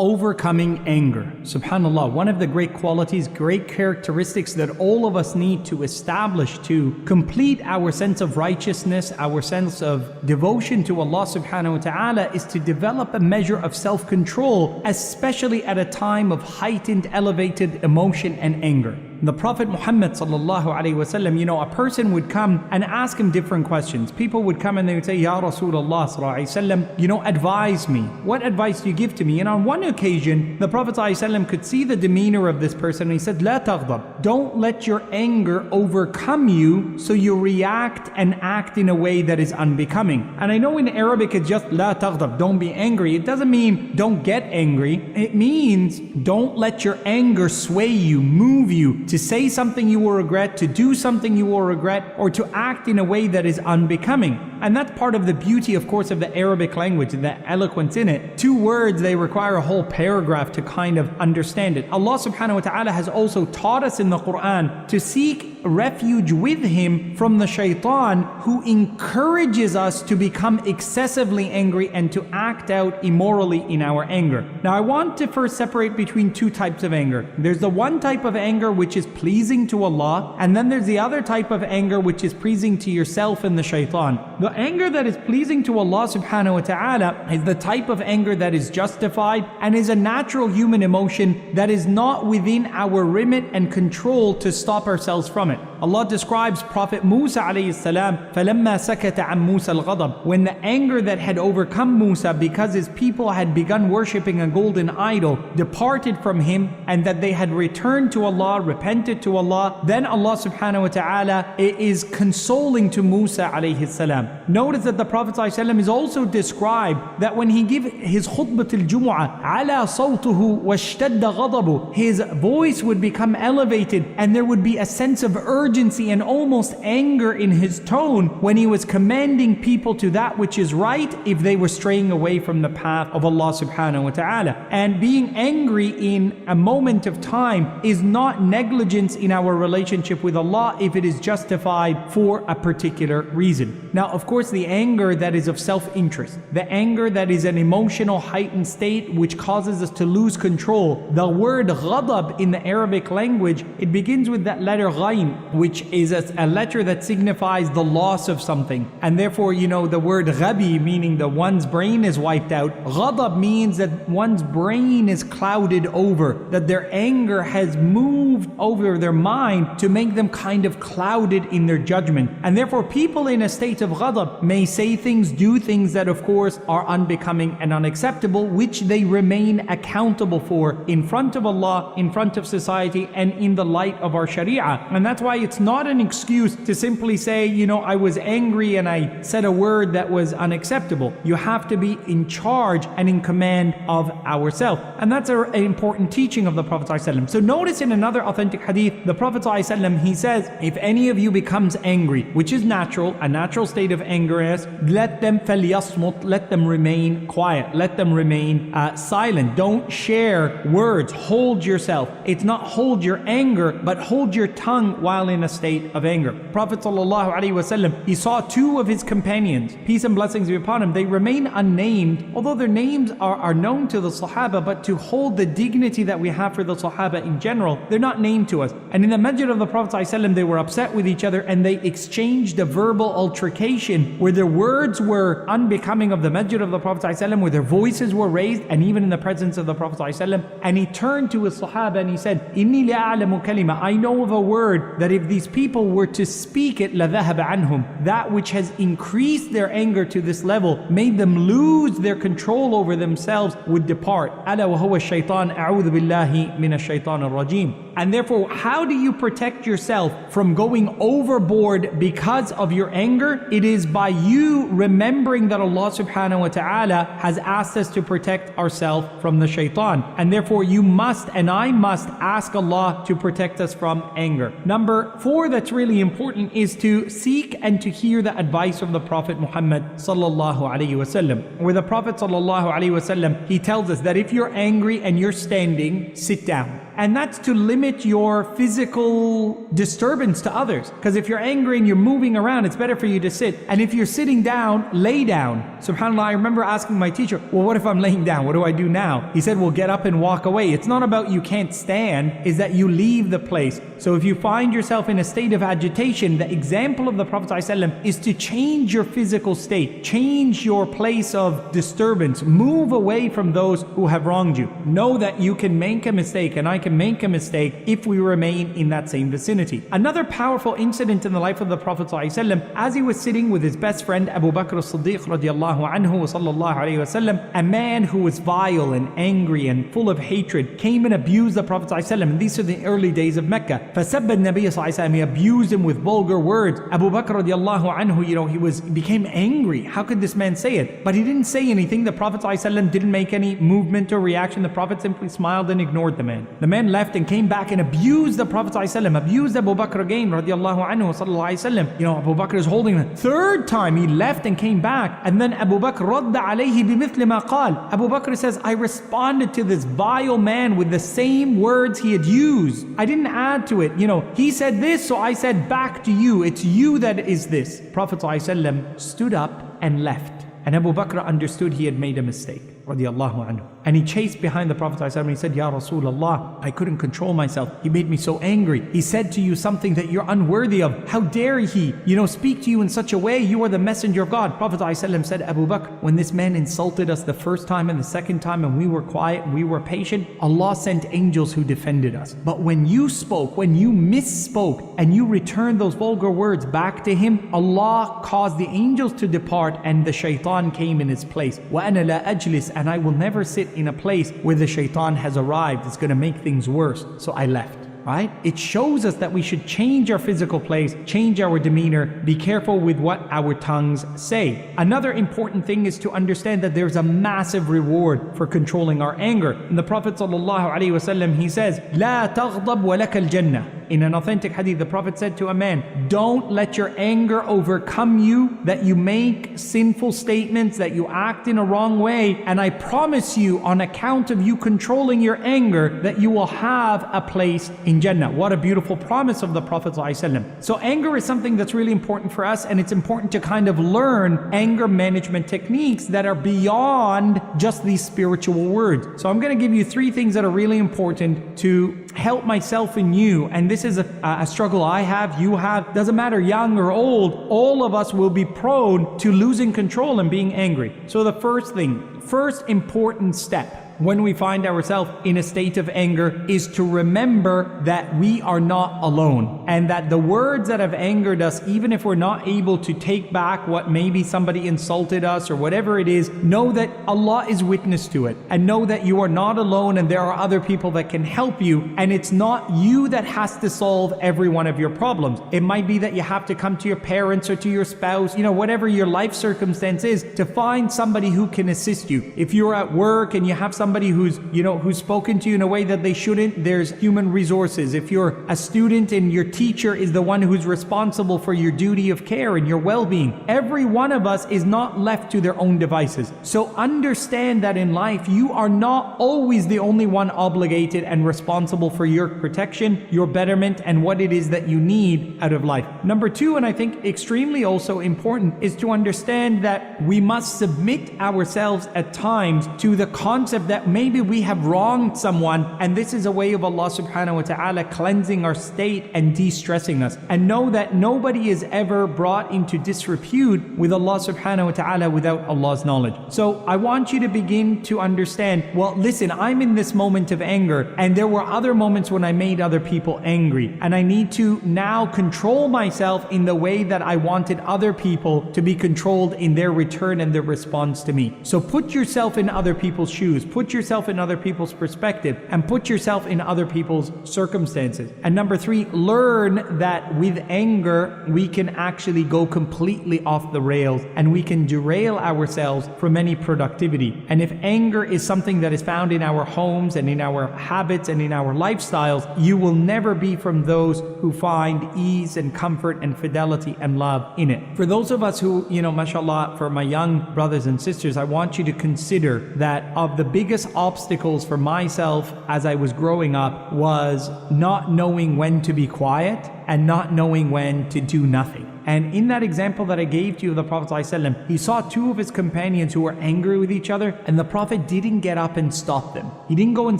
overcoming anger. Subhanallah, one of the great qualities, great characteristics that all of us need to establish to complete our sense of righteousness, our sense of devotion to Allah subhanahu wa ta'ala, is to develop a measure of self-control, especially at a time of heightened, elevated emotion and anger. The Prophet Muhammad sallallahu alaihi wasallam, a person would come and ask him different questions. People would come and they would say, Ya Rasulullah sallallahu alaihi wasallam, advise me. What advice do you give to me? And on one occasion, the Prophet sallallahu alaihi wasallam could see the demeanor of this person and he said, La taghdab. Don't let your anger overcome you so you react and act in a way that is unbecoming. And I know in Arabic it's just La taghdab, don't be angry. It doesn't mean don't get angry. It means don't let your anger sway you, move you, to say something you will regret, to do something you will regret, or to act in a way that is unbecoming. And that's part of the beauty, of course, of the Arabic language, the eloquence in it. Two words, they require a whole paragraph to kind of understand it. Allah subhanahu wa ta'ala has also taught us in the Quran to seek refuge with Him from the shaitan, who encourages us to become excessively angry and to act out immorally in our anger. Now I want to first separate between two types of anger. There's the one type of anger which is pleasing to Allah, and then there's the other type of anger which is pleasing to yourself and the shaitan. The anger that is pleasing to Allah subhanahu wa ta'ala is the type of anger that is justified and is a natural human emotion that is not within our remit and control to stop ourselves from it. Allah describes Prophet Musa alayhi salam, فَلَمَّا سَكَتَ عَن مُوسَى الْغَضَبِ, when the anger that had overcome Musa because his people had begun worshipping a golden idol departed from him, and that they had returned to Allah, repented to Allah, then Allah subhanahu wa ta'ala is consoling to Musa alayhi salam. Notice that the Prophet ﷺ is also described that when he gave his khutbah al-Jumu'ah, عَلَى صَوْتُهُ وَاشْتَدَّ غَضَبُهُ, his voice would become elevated and there would be a sense of urgency and almost anger in his tone when he was commanding people to that which is right if they were straying away from the path of Allah subhanahu wa ta'ala. And being angry in a moment of time is not negligence in our relationship with Allah if it is justified for a particular reason. Now, of course, the anger that is of self-interest, the anger that is an emotional heightened state which causes us to lose control. The word ghadab in the Arabic language, it begins with that letter ghain, which is a letter that signifies the loss of something. And therefore, the word ghabi, meaning that one's brain is wiped out. Ghadab means that one's brain is clouded over, that their anger has moved over their mind to make them kind of clouded in their judgment. And therefore, people in a state of ghadab may say things, do things that of course are unbecoming and unacceptable, which they remain accountable for in front of Allah, in front of society, and in the light of our Sharia. And that's why it's not an excuse to simply say, I was angry and I said a word that was unacceptable. You have to be in charge and in command of ourselves. And that's an important teaching of the Prophet ﷺ. So notice in another authentic hadith, the Prophet ﷺ, he says, if any of you becomes angry, which is natural, a natural state of anger is, let them فَلْيَصْمُتْ, let them remain quiet, let them remain silent. Don't share words, hold yourself. It's not hold your anger, but hold your tongue while in a state of anger. Prophet ﷺ, he saw two of his companions, peace and blessings be upon him, they remain unnamed, although their names are known to the Sahaba, but to hold the dignity that we have for the Sahaba in general, they're not named to us. And in the masjid of the Prophet ﷺ, they were upset with each other and they exchanged a verbal altercation where their words were unbecoming of the masjid of the Prophet ﷺ, where their voices were raised, and even in the presence of the Prophet ﷺ. And he turned to his Sahaba and he said, إِنِّي لَأَعْلَمُ كَلِمَةً, I know of a word that if these people were to speak it, لَذَهَبَ عَنْهُمْ, that which has increased their anger to this level, made them lose their control over themselves, would depart. أَلَا وَهُوَ الشَّيْطَانِ أَعُوذُ بِاللَّهِ مِنَ الشَّيْطَانِ الرَّجِيمِ. And therefore, how do you protect yourself from going overboard because of your anger? It is by you remembering that Allah subhanahu wa ta'ala has asked us to protect ourselves from the shaitan. And therefore you must, and I must, ask Allah to protect us from anger. Number 4 that's really important is to seek and to hear the advice of the Prophet Muhammad sallallahu alaihi wasallam. Where the Prophet sallallahu alaihi wasallam, he tells us that if you're angry and you're standing, sit down. And that's to limit your physical disturbance to others. Because if you're angry and you're moving around, it's better for you to sit. And if you're sitting down, lay down. SubhanAllah, I remember asking my teacher, well, what if I'm laying down? What do I do now? He said, well, get up and walk away. It's not about you can't stand, is that you leave the place. So if you find yourself in a state of agitation, the example of the Prophet ﷺ is to change your physical state, change your place of disturbance, move away from those who have wronged you. Know that you can make a mistake and I can make a mistake if we remain in that same vicinity. Another powerful incident in the life of the Prophet ﷺ, as he was sitting with his best friend Abu Bakr as-Siddiq radiallahu anhu wa sallallahu alayhi wa sallam, a man who was vile and angry and full of hatred came and abused the Prophet ﷺ. And these are the early days of Mecca. فَسَبَّ النَّبِيَّ صلى الله عليه وسلم. He abused him with vulgar words. Abu Bakr radiallahu anhu, he became angry. How could this man say it? But he didn't say anything. The Prophet ﷺ didn't make any movement or reaction. The Prophet simply smiled and ignored the man. The man left and came back and abused the Prophet ﷺ, abused Abu Bakr again radiallahu anhu sallallahu alayhi wasallam. Abu Bakr is holding him. Third time he left and came back, and then Abu Bakr radda alayhi bimithli ma qal. Abu Bakr says, I responded to this vile man with the same words he had used. I didn't add to it. He said this, so I said back to you. It's you that is this. Prophet ﷺ stood up and left. And Abu Bakr understood he had made a mistake. Radiallahu anhu. And he chased behind the Prophet ﷺ and he said, Ya Rasulullah, I couldn't control myself. He made me so angry. He said to you something that you're unworthy of. How dare he, speak to you in such a way? You are the messenger of God. Prophet ﷺ said, Abu Bakr, when this man insulted us the first time and the second time and we were quiet and we were patient, Allah sent angels who defended us. But when you spoke, when you misspoke and you returned those vulgar words back to him, Allah caused the angels to depart and the shaitan came in his place. وَأَنَا لَا أَجْلِسْ. And I will never sit in a place where the shaitan has arrived. It's going to make things worse. So I left. Right? It shows us that we should change our physical place, change our demeanor, be careful with what our tongues say. Another important thing is to understand that there's a massive reward for controlling our anger. And the Prophet ﷺ, he says, لا تغضب ولك الجنة. In an authentic hadith, the Prophet said to a man, don't let your anger overcome you, that you make sinful statements, that you act in a wrong way. And I promise you, on account of you controlling your anger, that you will have a place in Jannah. What a beautiful promise of the Prophet ﷺ. So anger is something that's really important for us, and it's important to kind of learn anger management techniques that are beyond just these spiritual words. So I'm going to give you 3 things that are really important to help myself and you. And this is a struggle I have, you have, doesn't matter, young or old, all of us will be prone to losing control and being angry. So the first important step when we find ourselves in a state of anger is to remember that we are not alone, and that the words that have angered us, even if we're not able to take back what maybe somebody insulted us or whatever it is, know that Allah is witness to it, and know that you are not alone and there are other people that can help you, and it's not you that has to solve every one of your problems. It might be that you have to come to your parents or to your spouse, whatever your life circumstance is, to find somebody who can assist you. If you're at work and you have somebody who's spoken to you in a way that they shouldn't, there's human resources. If you're a student and your teacher is the one who's responsible for your duty of care and your well-being, every one of us is not left to their own devices. So understand that in life, you are not always the only one obligated and responsible for your protection, your betterment, and what it is that you need out of life. Number 2, and I think extremely also important, is to understand that we must submit ourselves at times to the concept that maybe we have wronged someone, and this is a way of Allah subhanahu wa ta'ala cleansing our state and de-stressing us. And know that nobody is ever brought into disrepute with Allah subhanahu wa ta'ala without Allah's knowledge. So I want you to begin to understand, well, listen, I'm in this moment of anger, and there were other moments when I made other people angry, and I need to now control myself in the way that I wanted other people to be controlled in their return and their response to me. So put yourself in other people's shoes, put yourself in other people's perspective, and put yourself in other people's circumstances. And number 3, learn that with anger we can actually go completely off the rails, and we can derail ourselves from any productivity. And if anger is something that is found in our homes and in our habits and in our lifestyles, you will never be from those who find ease and comfort and fidelity and love in it. For those of us who, mashallah, for my young brothers and sisters, I want you to consider that of the biggest biggest obstacles for myself as I was growing up was not knowing when to be quiet and not knowing when to do nothing. And in that example that I gave to you of the Prophet ﷺ, he saw two of his companions who were angry with each other, and the Prophet didn't get up and stop them. He didn't go and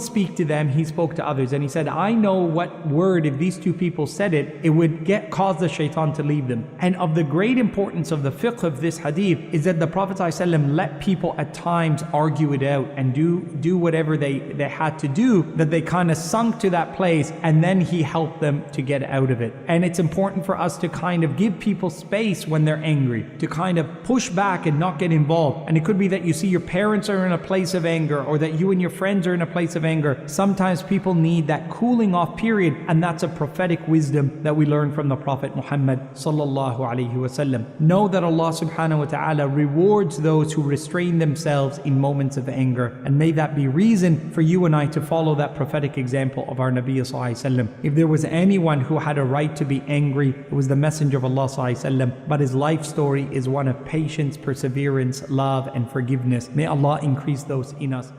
speak to them, he spoke to others. And he said, I know what word, if these two people said it, it would cause the shaitan to leave them. And of the great importance of the fiqh of this hadith is that the Prophet ﷺ let people at times argue it out and do whatever they had to do, that they kind of sunk to that place, and then he helped them to get out of it. And it's important for us to kind of give people space when they're angry, to kind of push back and not get involved. And it could be that you see your parents are in a place of anger, or that you and your friends are in a place of anger. Sometimes people need that cooling off period, and that's a prophetic wisdom that we learn from the Prophet Muhammad sallallahu alaihi wasallam. Know that Allah subhanahu wa ta'ala rewards those who restrain themselves in moments of anger, and may that be reason for you and I to follow that prophetic example of our Nabi sallallahu alaihi wasallam. If there was anyone who had a right to be angry, it was the Messenger of Allah sallallahu alaihi wasallam, but his life story is one of patience, perseverance, love and forgiveness. May Allah increase those in us.